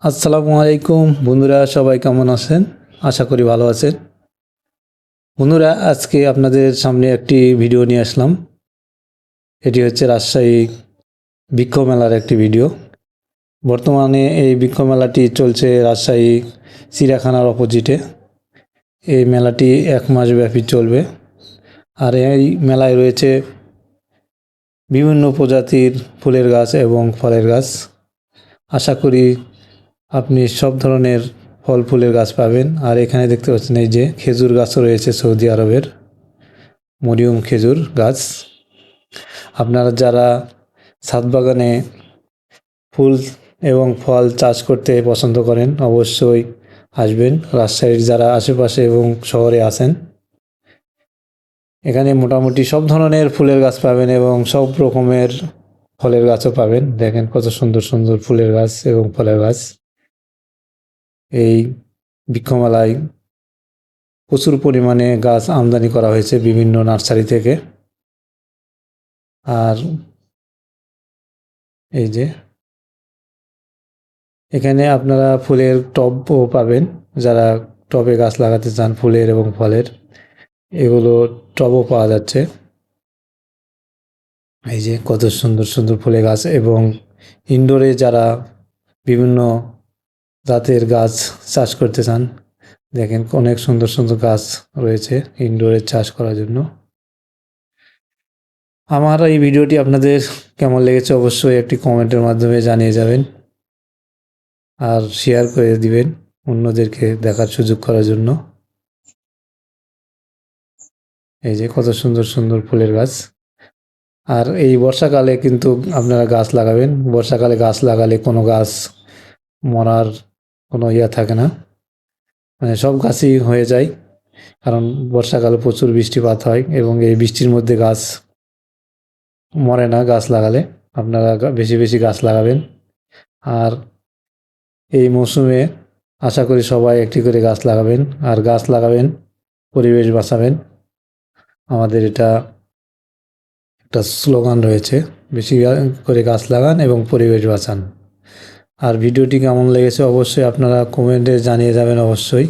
আসসালামু আলাইকুম বন্ধুরা, সবাই কেমন আছেন? আশা করি ভালো আছেন। বন্ধুরা, আজকে আপনাদের সামনে একটি ভিডিও নিয়ে আসলাম। এটি হচ্ছে রাজশাহী বৃক্ষ মেলার একটি ভিডিও। বর্তমানে এই বৃক্ষ মেলাটি চলছে রাজশাহী চিড়িয়াখানার অপোজিটে। এই মেলাটি 1 মাস ব্যাপী চলবে। আর এই মেলায় রয়েছে বিভিন্ন প্রজাতির ফুলের গাছ এবং ফলের গাছ। আশা করি আপনি সব ধরনের ফল ফুলের গাছ পাবেন। আর এখানে দেখতে পাচ্ছেন এই যে খেজুর গাছও রয়েছে, সৌদি আরবের মরিয়ম খেজুর গাছ। আপনারা যারা ছাদ বাগানে ফুল এবং ফল চাষ করতে পছন্দ করেন অবশ্যই আসবেন। রাজশাহীর যারা আশেপাশে এবং শহরে আছেন, এখানে মোটামুটি সব ধরনের ফুলের গাছ পাবেন এবং সব রকমের ফলের গাছও পাবেন। দেখেন কত সুন্দর সুন্দর ফুলের গাছ এবং ফলের গাছ। এই বৃক্ষমেলায় প্রচুর পরিমাণে গাছ আমদানি করা হয়েছে বিভিন্ন নার্সারি থেকে। আর এই যে এখানে আপনারা ফুলের টবও পাবেন। যারা টবে গাছ লাগাতে চান ফুলের এবং ফলের, এগুলো টবও পাওয়া যাচ্ছে। এই যে কত সুন্দর সুন্দর ফুলের গাছ। এবং ইনডোরে যারা বিভিন্ন জাতের গাছ চাষ করতে চান, দেখেন অনেক সুন্দর সুন্দর গাছ রয়েছে ইনডোরে চাষ করার জন্য। আমার এই ভিডিওটি আপনাদের কেমন লেগেছে অবশ্যই একটি কমেন্টের মাধ্যমে জানিয়ে যাবেন। আর শেয়ার করে দিবেন অন্যদেরকে দেখার সুযোগ করার জন্য। এই যে কত সুন্দর সুন্দর ফুলের গাছ। আর এই বর্ষাকালে কিন্তু আপনারা গাছ লাগাবেন। বর্ষাকালে গাছ লাগালে কোনো গাছ মরার কোনো থাকে না, মানে সব গাছই হয়ে যায়। কারণ বর্ষাকালে প্রচুর বৃষ্টিপাত হয় এবং এই বৃষ্টির মধ্যে গাছ মরে না গাছ লাগালে। আপনারা বেশি বেশি গাছ লাগাবেন। আর এই মৌসুমে আশা করি সবাই একটি করে গাছ লাগাবেন। আর গাছ লাগাবেন, পরিবেশ বাঁচাবেন। আমাদের এটা একটা স্লোগান রয়েছে, বেশি করে গাছ লাগান এবং পরিবেশ বাঁচান। আর ভিডিওটি কেমন লেগেছে অবশ্যই আপনারা কমেন্টে জানিয়ে যাবেন অবশ্যই।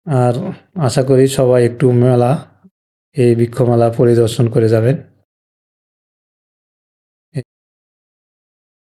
আর আশা করি সবাই একটু এই বৃক্ষ মেলা পরিদর্শন করে যাবেন।